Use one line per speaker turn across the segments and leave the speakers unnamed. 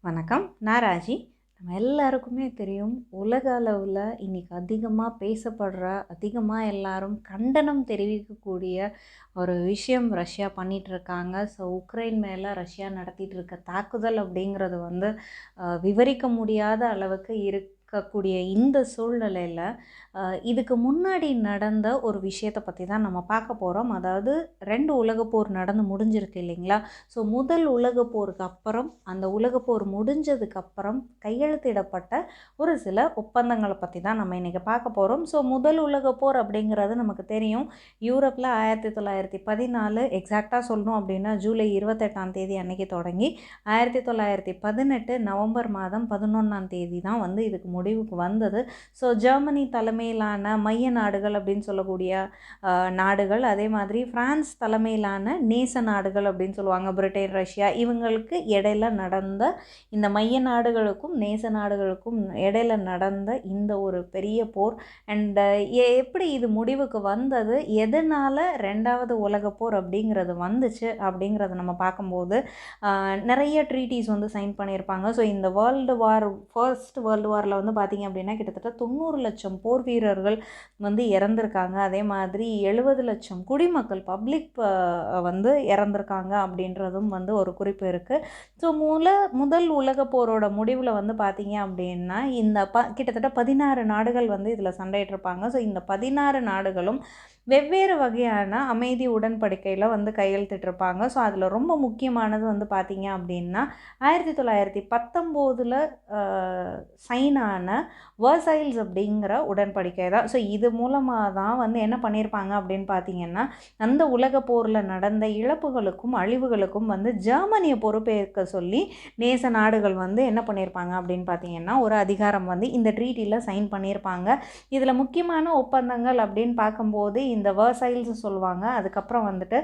வணக்கம். நான் ராஜி. நம்ம எல்லாருக்குமே தெரியும், உலக அளவில் இன்றைக்கி அதிகமாக பேசப்படுற, அதிகமாக எல்லாரும் கண்டனம் தெரிவிக்கக்கூடிய ஒரு விஷயம் ரஷ்யா பண்ணிகிட்ருக்காங்க. ஸோ உக்ரைன் மேலே ரஷ்யா நடத்திட்டு இருக்க தாக்குதல் அப்படிங்கிறது வந்து விவரிக்க முடியாத அளவுக்கு இருக்கக்கூடிய இந்த சூழ்நிலையில் இதுக்கு முன்னாடி நடந்த ஒரு விஷயத்தை பற்றி தான் நம்ம பார்க்க போகிறோம். அதாவது 2 உலகப்போர் நடந்து முடிஞ்சிருக்கு இல்லைங்களா? ஸோ முதல் உலகப்போருக்கு அப்புறம், அந்த உலகப்போர் முடிஞ்சதுக்கப்புறம் கையெழுத்திடப்பட்ட ஒரு சில ஒப்பந்தங்களை பற்றி தான் நம்ம இன்றைக்கி பார்க்க போகிறோம். ஸோ முதல் உலகப்போர் அப்படிங்கிறது நமக்கு தெரியும், யூரோப்பில் 1914, எக்ஸாக்டாக சொல்லணும் அப்படின்னா ஜூலை 28ஆம் தேதி அன்றைக்கி தொடங்கி 1918 நவம்பர் மாதம் 11ஆம் தேதி தான் வந்து இதுக்கு முடிவுக்கு வந்தது. ஸோ ஜெர்மனி தலைமையிலான மைய நாடுகள் அப்படின்னு சொல்லக்கூடிய நாடுகள், அதே மாதிரி பிரான்ஸ் தலைமையிலான நேச நாடுகள் அப்படின்னு சொல்லுவாங்க, பிரிட்டன், ரஷ்யா, இவங்களுக்கு இடையில நடந்த இந்த மைய நாடுகளுக்கும் நேச நாடுகளுக்கும் இடையில நடந்த இந்த ஒரு பெரிய போர். அண்ட் எப்படி இது முடிவுக்கு வந்தது, எதனால் 2வது உலகப்போர் அப்படிங்கிறது வந்துச்சு அப்படிங்கிறத நம்ம பார்க்கும்போது நிறைய ட்ரீட்டிஸ் வந்து சைன் பண்ணியிருப்பாங்க. ஸோ இந்த ஃபர்ஸ்ட் வேர்ல்டு வாரில் வந்து பார்த்திங்க அப்படின்னா கிட்டத்தட்ட 90 லட்சம் போர் வீரர்கள் வந்து இறந்துருக்காங்க. அதே மாதிரி 70 லட்சம் குடிமக்கள் பப்ளிக் வந்து இறந்துருக்காங்க அப்படின்றதும் வந்து ஒரு குறிப்பு இருக்குது. ஸோ முதல் உலக போரோட முடிவில் வந்து பார்த்திங்க அப்படின்னா இந்த கிட்டத்தட்ட 16 நாடுகள் வந்து இதில் சண்டையிட்டிருப்பாங்க. ஸோ இந்த 16 நாடுகளும் வெவ்வேறு வகையான அமைதி உடன்படிக்கையில் வந்து கையெழுத்திட்டிருப்பாங்க. ஸோ அதில் ரொம்ப முக்கியமானது வந்து பார்த்திங்க அப்படின்னா 1919 சைனான வர்சைல்ஸ் அப்படிங்கிற உடன்படிக்கை தான். ஸோ இது மூலமாக தான் வந்து என்ன பண்ணியிருப்பாங்க அப்படின்னு பார்த்தீங்கன்னா, அந்த உலக போரில் நடந்த இழப்புகளுக்கும் அழிவுகளுக்கும் வந்து ஜெர்மனியை பொறுப்பேற்க சொல்லி நேச நாடுகள் வந்து என்ன பண்ணியிருப்பாங்க அப்படின்னு பார்த்தீங்கன்னா ஒரு அதிகாரம் வந்து இந்த ட்ரீட்டியில் சைன் பண்ணியிருப்பாங்க. இதில் முக்கியமான ஒப்பந்தங்கள் அப்படின்னு பார்க்கும்போது இந்த வர்சைல்ஸ் சொல்லுவாங்க, அதுக்கப்புறம் வந்துட்டு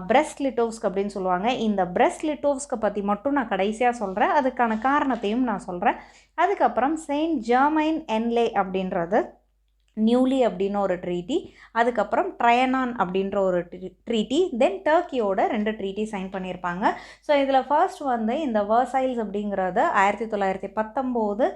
பிரெஸ்ட் லிட்டோவ்ஸ்க் அப்படின்னு சொல்லுவாங்க. இந்த பிரெஸ்ட் லிட்டோவ்ஸ்கை பற்றி மட்டும் நான் கடைசியாக சொல்கிறேன், அதுக்கான காரணத்தையும் நான் சொல்கிறேன். அதுக்கப்புறம் செயின்ட் ஜெர்மைன் என்லே அப்படின்றது நியூலி அப்படின்னு ஒரு ட்ரீட்டி, அதுக்கப்புறம் ட்ரையனான் அப்படின்ற ஒரு ட்ரீட்டி, தென் டர்க்கியோட 2 ட்ரீட்டி சைன் பண்ணியிருப்பாங்க. ஸோ இதில் ஃபர்ஸ்ட் வந்து இந்த வர்சைல்ஸ் அப்படிங்கிறது 1919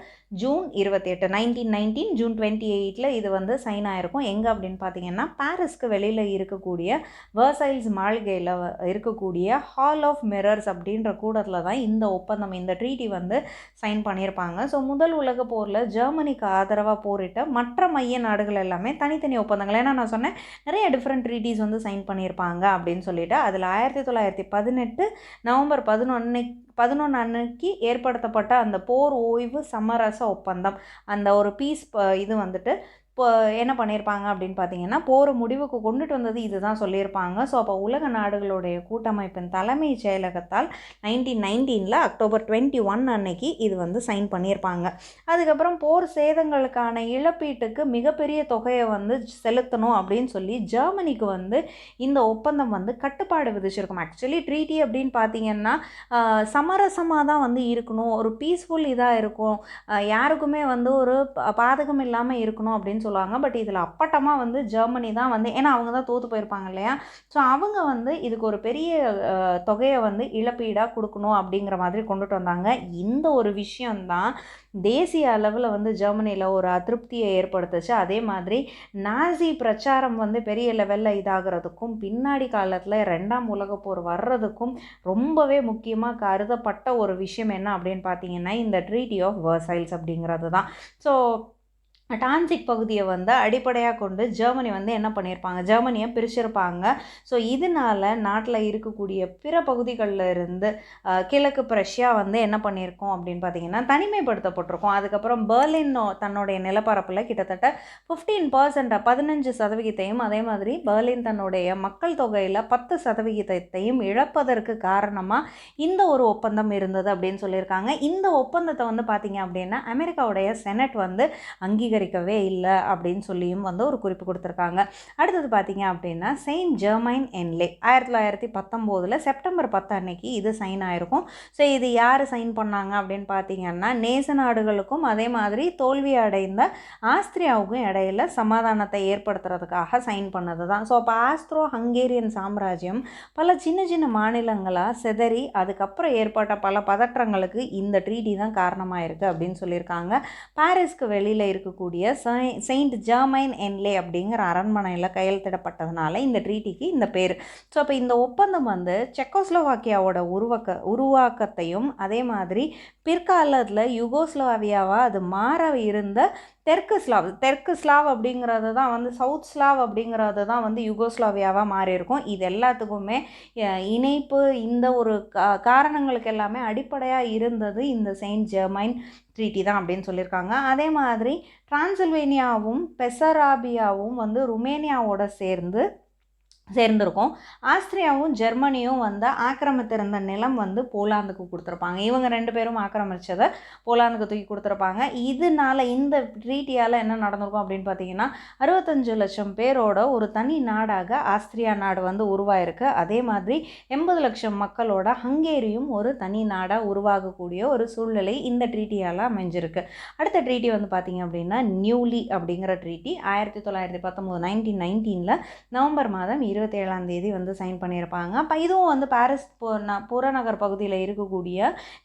ஜூன் 28, 1919 ஜூன் 28 இது வந்து சைன் ஆகிருக்கும். எங்கே அப்படின்னு பார்த்தீங்கன்னா பாரிஸ்க்கு வெளியில் இருக்கக்கூடிய வர்சைல்ஸ் மாளிகையில் இருக்கக்கூடிய ஹால் ஆஃப் மிரர்ஸ் அப்படின்ற கூடத்தில் தான் இந்த ஒப்பந்தம், இந்த ட்ரீட்டி வந்து சைன் பண்ணியிருப்பாங்க. ஸோ முதல் உலக போரில் ஜெர்மனிக்கு ஆதரவாக போரிட்ட மற்ற மைய நாடுகள் எல்லாமே தனித்தனி ஒப்பந்தங்கள், ஏன்னா நான் சொன்னேன் நிறைய டிஃப்ரெண்ட் ட்ரீட்டிஸ் வந்து சைன் பண்ணியிருப்பாங்க அப்படின்னு சொல்லிட்டு, அதில் 1918 நவம்பர் 11 அன்னைக்கு ஏற்படுத்தப்பட்ட அந்த போர் ஓய்வு சமரச ஒப்பந்தம், அந்த ஒரு பீஸ் இது வந்துட்டு இப்போ என்ன பண்ணியிருப்பாங்க அப்படின்னு பார்த்தீங்கன்னா போர் முடிவுக்கு கொண்டுட்டு வந்தது இதுதான் சொல்லியிருப்பாங்க. ஸோ அப்போ உலக நாடுகளுடைய கூட்டமைப்பின் தலைமை செயலகத்தால் 1919 அக்டோபர் 21 அன்னைக்கு இது வந்து சைன் பண்ணியிருப்பாங்க. அதுக்கப்புறம் போர் சேதங்களுக்கான இழப்பீட்டுக்கு மிகப்பெரிய தொகையை வந்து செலுத்தணும் அப்படின்னு சொல்லி ஜெர்மனிக்கு வந்து இந்த ஒப்பந்தம் வந்து கட்டுப்பாடு விதிச்சிருக்கும். ஆக்சுவலி ட்ரீட்டி அப்படின்னு பார்த்தீங்கன்னா சமரசமாக தான் வந்து இருக்கணும், ஒரு பீஸ்ஃபுல் இதாக இருக்கும், யாருக்குமே வந்து ஒரு பாதகம் இல்லாமல் இருக்கணும் அப்படின்னு சொல்லுவாங்க. பட் இதில் அப்பட்டமாக வந்து ஜெர்மனி தான் வந்து, ஏன்னா அவங்க தான் தோற்று போயிருப்பாங்க இல்லையா, ஸோ அவங்க வந்து இதுக்கு ஒரு பெரிய தொகையை வந்து இழப்பீடாக கொடுக்கணும் அப்படிங்கிற மாதிரி கொண்டுட்டு வந்தாங்க. இந்த ஒரு விஷயந்தான் தேசிய அளவில் வந்து ஜெர்மனியில் ஒரு அதிருப்தியை ஏற்படுத்துச்சு. அதே மாதிரி நாசி பிரச்சாரம் வந்து பெரிய லெவலில் இதாகிறதுக்கும் பின்னாடி காலத்தில் 2ஆம் உலகப்போர் வர்றதுக்கும் ரொம்பவே முக்கியமாக கருதப்பட்ட ஒரு விஷயம் என்ன அப்படின்னு பார்த்தீங்கன்னா இந்த ட்ரீட்டி ஆஃப் வர்சைல்ஸ் அப்படிங்கிறது தான். ஸோ டான்சிக் பகுதியை வந்து அடிப்படையாக கொண்டு ஜெர்மனி வந்து என்ன பண்ணியிருப்பாங்க, ஜெர்மனியை பிரிச்சிருப்பாங்க. ஸோ இதனால் நாட்டில் இருக்கக்கூடிய பிற பகுதிகளில் இருந்து கிழக்கு பிரஷ்யா வந்து என்ன பண்ணியிருக்கோம் அப்படின்னு பார்த்தீங்கன்னா தனிமைப்படுத்தப்பட்டிருக்கும். அதுக்கப்புறம் பெர்லின் தன்னுடைய நிலப்பரப்பில் கிட்டத்தட்ட 15% அதே மாதிரி பெர்லின் தன்னுடைய மக்கள் தொகையில் 10% இழப்பதற்கு காரணமாக இந்த ஒரு ஒப்பந்தம் இருந்தது அப்படின்னு சொல்லியிருக்காங்க. இந்த ஒப்பந்தத்தை வந்து பார்த்திங்க அப்படின்னா அமெரிக்காவுடைய செனட் வந்து அங்கீகரிச்சு அங்கீகரிக்கவே இல்லை அப்படின்னு சொல்லியும் வந்து ஒரு குறிப்பு கொடுத்துருக்காங்க. அடுத்தது பார்த்தீங்க அப்படின்னா செயின்ட் ஜெர்மைன் என்லே 1919 செப்டம்பர் 10 அன்னைக்கு இது சைன் ஆயிருக்கும். ஸோ இது யார் சைன் பண்ணாங்க அப்படின்னு பார்த்தீங்கன்னா நேச நாடுகளுக்கும் அதே மாதிரி தோல்வி அடைந்த ஆஸ்திரியாவுக்கும் இடையில சமாதானத்தை ஏற்படுத்துறதுக்காக சைன் பண்ணது தான். ஸோ அப்போ ஆஸ்ட்ரோ ஹங்கேரியன் சாம்ராஜ்யம் பல சின்ன சின்ன மாநிலங்களாக சிதறி அதுக்கப்புறம் ஏற்பட்ட பல பதற்றங்களுக்கு இந்த ட்ரீட்டி தான் காரணமாக இருக்குது அப்படின்னு சொல்லியிருக்காங்க. பாரிஸ்க்கு வெளியில் இருக்கக்கூடிய செயின்ட் ஜெர்மைன் என்லே அப்படிங்கிற அரண்மனையில் கையெழுத்திடப்பட்டதுனால இந்த ட்ரீட்டிக்கு இந்த பேர். ஸோ அப்போ இந்த ஒப்பந்தம் வந்து செக்கோஸ்லோவாக்கியாவோட உருவாக்கத்தையும் அதே மாதிரி பிற்காலத்தில் யுகோஸ்லாவியாவாக அது மாற இருந்த தெற்கு ஸ்லாவ் அப்படிங்கிறது தான் வந்து சவுத் ஸ்லாவ் அப்படிங்கிறது தான் வந்து யுகோஸ்லாவியாவாக மாறி இருக்கும். இது எல்லாத்துக்குமே இணைப்பு இந்த ஒரு காரணங்களுக்கு எல்லாமே அடிப்படையாக இருந்தது இந்த செயின்ட் ஜெர்மைன் ட்ரீட்டி தான் அப்படின்னு சொல்லியிருக்காங்க. அதே மாதிரி டிரான்சில்வேனியாவும் பெசராபியாவும் வந்து ருமேனியாவோட சேர்ந்துருக்கும். ஆஸ்திரியாவும் ஜெர்மனியும் வந்து ஆக்கிரமித்திருந்த நிலம் வந்து போலாந்துக்கு கொடுத்துருப்பாங்க. இவங்க 2 பேரும் ஆக்கிரமித்ததை போலாந்துக்கு தூக்கி கொடுத்துருப்பாங்க. இதனால இந்த ட்ரீட்டியால் என்ன நடந்திருக்கும் அப்படின்னு பார்த்தீங்கன்னா 65 லட்சம் பேரோட ஒரு தனி நாடாக ஆஸ்திரியா நாடு வந்து உருவாயிருக்கு. அதே மாதிரி 80 லட்சம் மக்களோட ஹங்கேரியும் ஒரு தனி நாடாக உருவாகக்கூடிய ஒரு சூழ்நிலை இந்த ட்ரீட்டியால் அமைஞ்சிருக்கு. அடுத்த ட்ரீட்டி வந்து பார்த்தீங்க அப்படின்னா நியூலி அப்படிங்கிற ட்ரீட்டி 1919 1919 நவம்பர் மாதம் 27ஆம் தேதி வந்து சைன் பண்ணியிருப்பாங்க. அப்போ இதுவும் வந்து பாரிஸ் புறநகர் பகுதியில் இருக்கக்கூடிய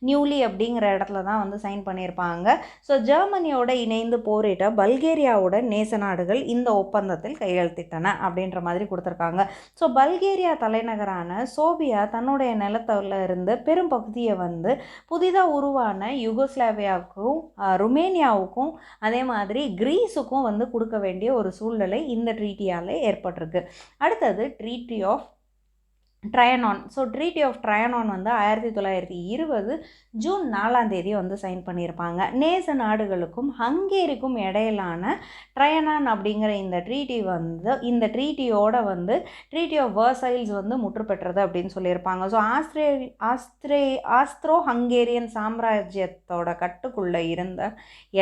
நியூலி அப்படிங்கிற இடத்துல தான் வந்து சைன் பண்ணியிருப்பாங்க. ஸோ ஜெர்மனியோட இணைந்து போரிட்ட பல்கேரியாவோட நேச நாடுகள் இந்த ஒப்பந்தத்தில் கையெழுத்திட்டன அப்படின்ற மாதிரி கொடுத்துருக்காங்க. ஸோ பல்கேரியா தலைநகரான சோபியா தன்னுடைய நிலத்தில் இருந்து பெரும் பகுதியை வந்து புதிதாக உருவான யுகோஸ்லாவியாவுக்கும் ருமேனியாவுக்கும் அதே மாதிரி கிரீஸுக்கும் வந்து கொடுக்க வேண்டிய ஒரு சூழ்நிலை இந்த ட்ரீட்டியால் ஏற்பட்டிருக்கு. அடுத்தது treaty of Trianon. So treaty of Trianon வந்து 1920 ஜூன் 4ஆம் தேதி வந்து சைன் பண்ணியிருப்பாங்க. நேச நாடுகளுக்கும் ஹங்கேரிக்கும் இடையிலான ட்ரையனான் அப்படிங்கிற இந்த ட்ரீட்டி வந்து இந்த ட்ரீட்டியோட வந்து ட்ரீட்டி ஆஃப் வெர்சைல்ஸ் வந்து முற்று பெற்றது அப்படின்னு சொல்லியிருப்பாங்க. ஸோ ஆஸ்ட்ரோ ஹங்கேரியன் சாம்ராஜ்யத்தோட கட்டுக்குள்ளே இருந்த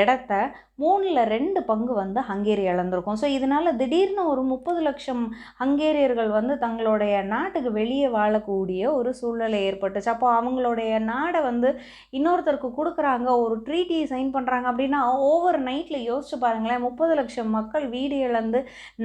இடத்த 3/2 பங்கு வந்து ஹங்கேரி இழந்திருக்கும். ஸோ இதனால் திடீர்னு ஒரு 30 லட்சம் ஹங்கேரியர்கள் வந்து தங்களுடைய நாட்டுக்கு வெளியே வாழக்கூடிய ஒரு சூழ்நிலை ஏற்பட்டுச்சு. அப்போ அவங்களுடைய நாடை வந்து இன்னொருத்தருக்கு கொடுக்குறாங்க, ஒரு ட்ரீட்டி சைன் பண்ணுறாங்க அப்படின்னா ஓவர் நைட்டில் யோசிச்சு பாருங்களேன், 30 லட்சம் மக்கள் வீடு இழந்து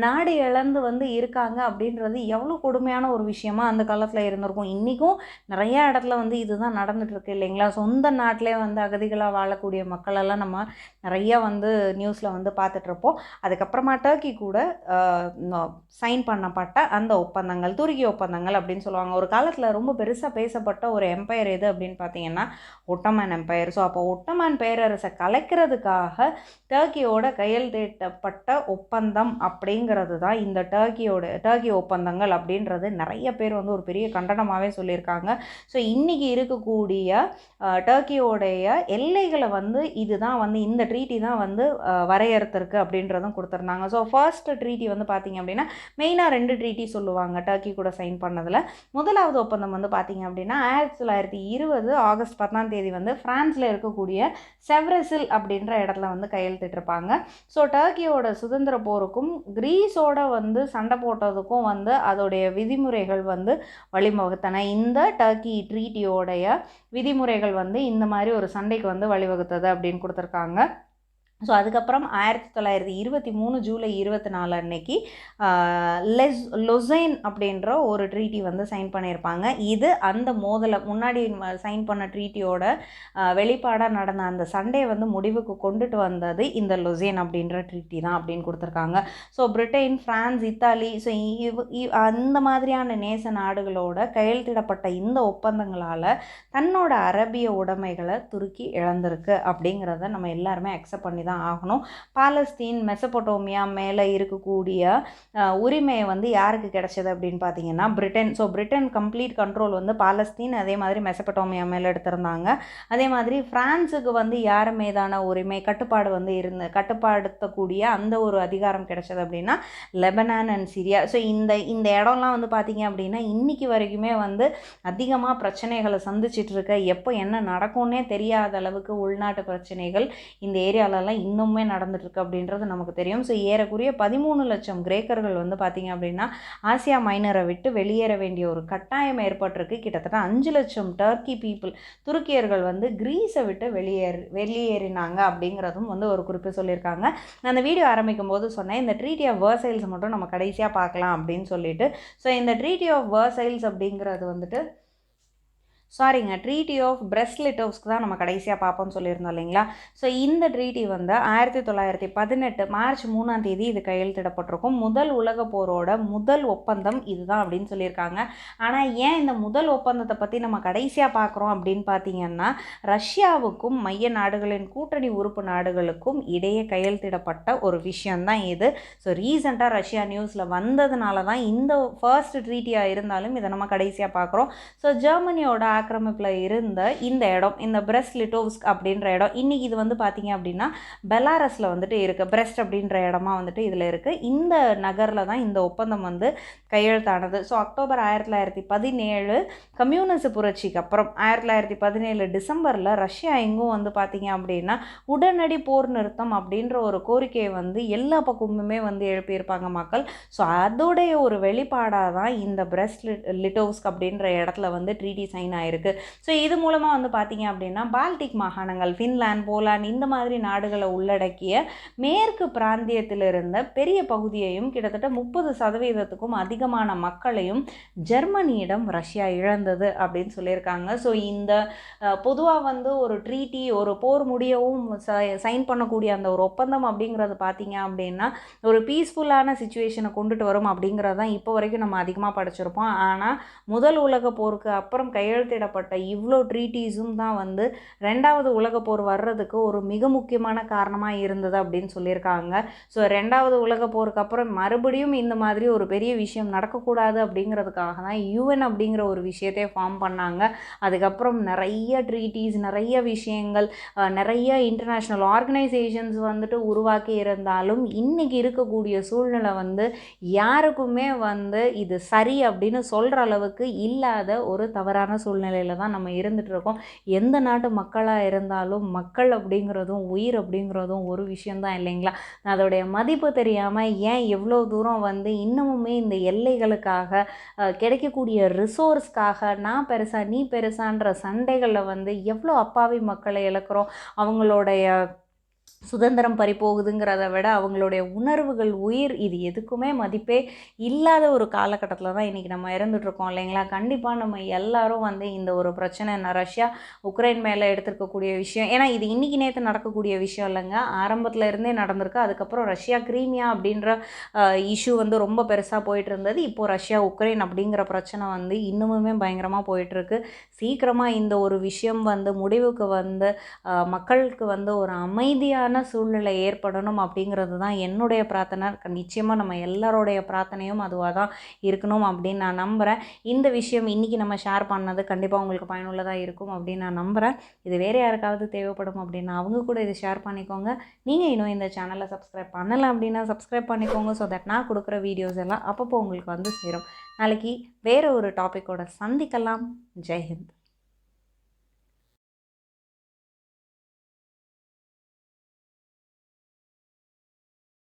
நாடு இழந்து வந்து இருக்காங்க அப்படின்றது எவ்வளோ கொடுமையான ஒரு விஷயமா அந்த காலத்தில் இருந்திருக்கும். இன்றைக்கும் நிறையா இடத்துல வந்து இதுதான் நடந்துகிட்ருக்கு இல்லைங்களா. சொந்த நாட்டிலே வந்து அகதிகளாக வாழக்கூடிய மக்களெல்லாம் நம்ம நிறையா வந்து நியூஸில் வந்து பார்த்துட்ருப்போம். அதுக்கப்புறமா டர்க்கி கூட சைன் பண்ணப்பட்ட அந்த ஒப்பந்தங்கள் துருக்கி ஒப்பந்தங்கள் அப்படின்னு சொல்லுவாங்க. ஒரு காலத்தில் ரொம்ப பெருசாக பேசப்பட்ட ஒரு எம்பையர் எது அப்படின்னு பார்த்தீங்கன்னா ஒட்டமன் எம்பையர். ஸோ அப்போ ஒட்டமன் பேரரசை கலைக்கிறதுக்காக டர்க்கியோட கையெழுத்திட்டப்பட்ட ஒப்பந்தம் அப்படிங்கிறது தான் இந்த டர்க்கி ஒப்பந்தங்கள் அப்படின்றது நிறைய பேர் வந்து ஒரு பெரிய கண்டனமாகவே சொல்லியிருக்காங்க. ஸோ இன்றைக்கி இருக்கக்கூடிய டர்க்கியோடைய எல்லைகளை வந்து இதுதான் வந்து இந்த ட்ரீட்டி தான் வந்து வரையறுத்திருக்கு அப்படின்றதும் கொடுத்துருந்தாங்க. ஸோ ஃபர்ஸ்ட் ட்ரீட்டி வந்து பார்த்தீங்க அப்படின்னா மெயினாக 2 ட்ரீட்டி சொல்லுவாங்க டர்க்கி கூட சைன் பண்ணதில். முதலாவது ஒப்பந்தம் வந்து பார்த்தீங்க அப்படின்னா 1920 ஆகஸ்ட் 10ஆம் தேதி வந்து ஃப்ரான்ஸில் இருக்கக்கூடிய செவ்ரஸில் அப்படின்ற இடத்துல வந்து கையெழுத்திட்டிருப்பாங்க. ஸோ டர்க்கியோட சுதந்திர போருக்கும் கிரீஸோட வந்து சண்டை போட்டதுக்கும் வந்து அதோடைய விதிமுறைகள் வந்து வழிவகுத்தன. இந்த டர்க்கி ட்ரீட்டியோடைய விதிமுறைகள் வந்து இந்த மாதிரி ஒரு சண்டைக்கு வந்து வழிவகுத்தது அப்படின்னு கொடுத்துருக்காங்க. ஸோ அதுக்கப்புறம் 1923 ஜூலை 24 அன்னைக்கு லொசைன் அப்படின்ற ஒரு ட்ரீட்டி வந்து சைன் பண்ணியிருப்பாங்க. இது அந்த முன்னாடி சைன் பண்ண ட்ரீட்டியோட வெளிப்பாடாக நடந்த அந்த சண்டையை வந்து முடிவுக்கு கொண்டுட்டு வந்தது இந்த லொசைன் அப்படின்ற ட்ரீட்டி தான் அப்படின்னு கொடுத்துருக்காங்க. So Britain, France, Italy, so அந்த மாதிரியான நேச நாடுகளோட கையெழுத்திடப்பட்ட இந்த ஒப்பந்தங்களால் தன்னோட அரபிய உடைமைகளை துருக்கி இழந்திருக்கு அப்படிங்கிறத நம்ம எல்லாருமே அக்செப்ட் பண்ணி தான் ஆகணும். பாலஸ்தீன், மெசபடோமியா மேலே இருக்கக்கூடிய உரிமையை வந்து யாருக்கு கிடைச்சது அப்படின்னு பார்த்தீங்கன்னா Britain. So Britain complete control வந்து பாலஸ்தீன் அதே மாதிரி மெசபடோமியா மேலே எடுத்திருந்தாங்க. அதே மாதிரி ஃப்ரான்ஸுக்கு வந்து யார் மீதான உரிமை கட்டுப்பாடு வந்து கட்டுப்படுத்தக்கூடிய அந்த ஒரு அதிகாரம் கிடைச்சது அப்படின்னா லெபனான் அண்ட் சிரியா. ஸோ இந்த இடம்லாம் வந்து பார்த்தீங்க அப்படின்னா இன்றைக்கி வரைக்குமே வந்து அதிகமாக பிரச்சனைகளை சந்திச்சிட்டு இருக்க, எப்போ என்ன நடக்கும்னே தெரியாத அளவுக்கு உள்நாட்டு பிரச்சனைகள் இந்த ஏரியாலலாம் தான் இன்னுமே நடந்துட்டுருக்கு அப்படின்றது நமக்கு தெரியும். ஸோ ஏறக்குறைய 13 லட்சம் கிரேக்கர்கள் வந்து பார்த்திங்க அப்படின்னா ஆசியா மைனரை விட்டு வெளியேற வேண்டிய ஒரு கட்டாயம் ஏற்பட்டிருக்கு. கிட்டத்தட்ட 5 லட்சம் துருக்கியர்கள் வந்து கிரீஸை விட்டு வெளியேறினாங்க அப்படிங்கிறதும் வந்து ஒரு குறிப்பு சொல்லியிருக்காங்க. நான் அந்த வீடியோ ஆரம்பிக்கும் போது சொன்னேன், இந்த ட்ரீட்டி ஆஃப் வெர்சைல்ஸ் மட்டும் நம்ம கடைசியாக பார்க்கலாம் அப்படின்னு சொல்லிட்டு. ஸோ இந்த ட்ரீட்டி ஆஃப் வெர்சைல்ஸ் அப்படிங்கிறது வந்துட்டு ட்ரீட்டி ஆஃப் பிரெஸ்ட்-லிட்டோவ்ஸ்க்கு தான் நம்ம கடைசியாக பார்ப்போம்னு சொல்லியிருந்தோம் இல்லைங்களா. ஸோ இந்த ட்ரீட்டி வந்து 1918 மார்ச் 3ஆம் தேதி இது கையெழுத்திடப்பட்டிருக்கும். முதல் உலக போரோட முதல் ஒப்பந்தம் இதுதான் அப்படின்னு சொல்லியிருக்காங்க. ஆனால் ஏன் இந்த முதல் ஒப்பந்தத்தை பற்றி நம்ம கடைசியாக பார்க்குறோம் அப்படின்னு பார்த்தீங்கன்னா, ரஷ்யாவுக்கும் மைய நாடுகளின் கூட்டணி உறுப்பு நாடுகளுக்கும் இடையே கையெழுத்திடப்பட்ட ஒரு விஷயம்தான் இது. ஸோ ரீசெண்டாக ரஷ்யா நியூஸில் வந்ததுனால தான் இந்த ஃபர்ஸ்ட் ட்ரீட்டியாக இருந்தாலும் இதை நம்ம கடைசியாக பார்க்குறோம். ஸோ ஜெர்மனியோட ஆக்கிரமிப்பில் இருந்த இந்த இடம், இந்த பிரெஸ்ட்-லிட்டோவ்ஸ்க் அப்படின்ற இடம், இன்றைக்கி இது வந்து பார்த்திங்க அப்படின்னா பெலாரஸில் வந்துட்டு இருக்குது. பிரெஸ்ட் அப்படின்ற இடமா வந்துட்டு இதில் இருக்குது. இந்த நகரில் தான் இந்த ஒப்பந்தம் வந்து கையெழுத்தானது. ஸோ அக்டோபர் 1917 கம்யூனிஸ்ட் புரட்சிக்கு அப்புறம் 1917 டிசம்பரில் ரஷ்யா எங்கும் வந்து பார்த்திங்க அப்படின்னா உடனடி போர் நிறுத்தம் அப்படின்ற ஒரு கோரிக்கையை வந்து எல்லா பக்கமுமே வந்து எழுப்பியிருப்பாங்க மக்கள். ஸோ அதோடைய ஒரு வெளிப்பாடாக தான் இந்த பிரெஸ்ட்-லிட்டோவ்ஸ்க் அப்படின்ற இடத்துல வந்து ட்ரீட்டி சைன் ஆயிருக்கு. ஸோ இது மூலமாக வந்து பார்த்திங்க அப்படின்னா பால்டிக் மாகாணங்கள், ஃபின்லாந்து, போலாந்து இந்த மாதிரி நாடுகளை உள்ளடக்கிய மேற்கு பிராந்தியத்தில் இருந்த பெரிய பகுதியையும் கிட்டத்தட்ட 30% அதிகமான மக்களையும் ஜெர்மனியிடம் ரஷ்யா இழந்தது அப்படின்னு சொல்லியிருக்காங்க. ஸோ இந்த பொதுவாக வந்து ஒரு ட்ரீட்டி, ஒரு போர் முடியவும் சைன் பண்ணக்கூடிய அந்த ஒரு ஒப்பந்தம் அப்படிங்கிறது பார்த்திங்க அப்படின்னா ஒரு பீஸ்ஃபுல்லான சிச்சுவேஷனை கொண்டுட்டு வரும் அப்படிங்கிறது தான் இப்போ வரைக்கும் நம்ம அதிகமாக படிச்சிருப்போம். ஆனால் முதல் உலக போருக்கு அப்புறம் கையெழுத்திடப்பட்ட இவ்வளோ ட்ரீட்டீஸும் தான் வந்து 2வது உலக போர் வர்றதுக்கு ஒரு மிக முக்கியமான காரணமாக இருந்தது அப்படின்னு சொல்லியிருக்காங்க. ஸோ 2வது உலக போருக்கு அப்புறம் மறுபடியும் இந்த மாதிரி ஒரு பெரிய விஷயம் நடக்கக்கூடாது அப்படிங்கிறதுக்காக தான் UN அப்படிங்கிற ஒரு விஷயத்தையே ஃபார்ம் பண்ணாங்க. அதுக்கப்புறம் நிறைய ட்ரீட்டீஸ், நிறைய விஷயங்கள், நிறைய இன்டர்நேஷ்னல் ஆர்கனைசேஷன்ஸ் வந்துட்டு உருவாக்கி இருந்தாலும் இன்றைக்கி இருக்கக்கூடிய சூழ்நிலை வந்து யாருக்குமே வந்து இது சரி அப்படின்னு சொல்கிற அளவுக்கு இல்லாத ஒரு தவறான சூழ்நிலையில் தான் நம்ம இருந்துகிட்ருக்கோம். எந்த நாட்டு மக்களாக இருந்தாலும் மக்கள் அப்படிங்கிறதும் உயிர் அப்படிங்கிறதும் ஒரு விஷயந்தான் இல்லைங்களா. அதோடைய மதிப்பு தெரியாமல் ஏன் எவ்வளோ தூரம் வந்து இன்னமுமே இந்த எல்லைகளுக்காக கிடைக்கக்கூடிய ரிசோர்ஸ்க்காக நான் பெருசா நீ பெருசான்ற சண்டைகளில் வந்து எவ்வளோ அப்பாவி மக்களை இழக்கிறோம். அவங்களுடைய சுதந்திரம் பறிப்போகுதுங்கிறத விட அவங்களுடைய உணர்வுகள், உயிர், இது எதுக்குமே மதிப்பே இல்லாத ஒரு காலகட்டத்தில் தான் இன்றைக்கி நம்ம இருந்துகிட்ருக்கோம் இல்லைங்களா. கண்டிப்பாக நம்ம எல்லாரும் வந்து இந்த ஒரு பிரச்சனை ரஷ்யா உக்ரைன் மேலே எடுத்துருக்கக்கூடிய விஷயம், ஏன்னா இது இன்றைக்கி நேற்று நடக்கக்கூடிய விஷயம் இல்லைங்க, ஆரம்பத்தில் இருந்தே நடந்திருக்கு. அதுக்கப்புறம் ரஷ்யா கிரீமியா அப்படின்ற இஷ்யூ வந்து ரொம்ப பெருசாக போயிட்டு இருந்தது. இப்போது ரஷ்யா உக்ரைன் அப்படிங்கிற பிரச்சனை வந்து இன்னுமுமே பயங்கரமாக போயிட்டுருக்கு. சீக்கிரமாக இந்த ஒரு விஷயம் வந்து முடிவுக்கு வந்து மக்களுக்கு வந்து ஒரு அமைதியான சூழ்நிலை ஏற்படணும் அப்படிங்கிறது தான் என்னுடைய பிரார்த்தனை. நிச்சயமாக நம்ம எல்லாரோடைய பிரார்த்தனையும் அதுவாக தான் இருக்கணும் அப்படின்னு நான் நம்புகிறேன். இந்த விஷயம் இன்றைக்கி நம்ம ஷேர் பண்ணது கண்டிப்பாக உங்களுக்கு பயனுள்ளதாக இருக்கும் அப்படின்னு நான் நம்புகிறேன். இது வேறு யாருக்காவது தேவைப்படும் அப்படின்னா அவங்க கூட இதை ஷேர் பண்ணிக்கோங்க. நீங்கள் இன்னும் இந்த சேனலை சப்ஸ்கிரைப் பண்ணலாம் அப்படின்னா சப்ஸ்கிரைப் பண்ணிக்கோங்க. ஸோ தட் நான் கொடுக்குற வீடியோஸ் எல்லாம் அப்பப்போ உங்களுக்கு வந்து சேரும். நாளைக்கு வேறு ஒரு டாப்பிக்கோட சந்திக்கலாம். ஜெய்ஹிந்த்.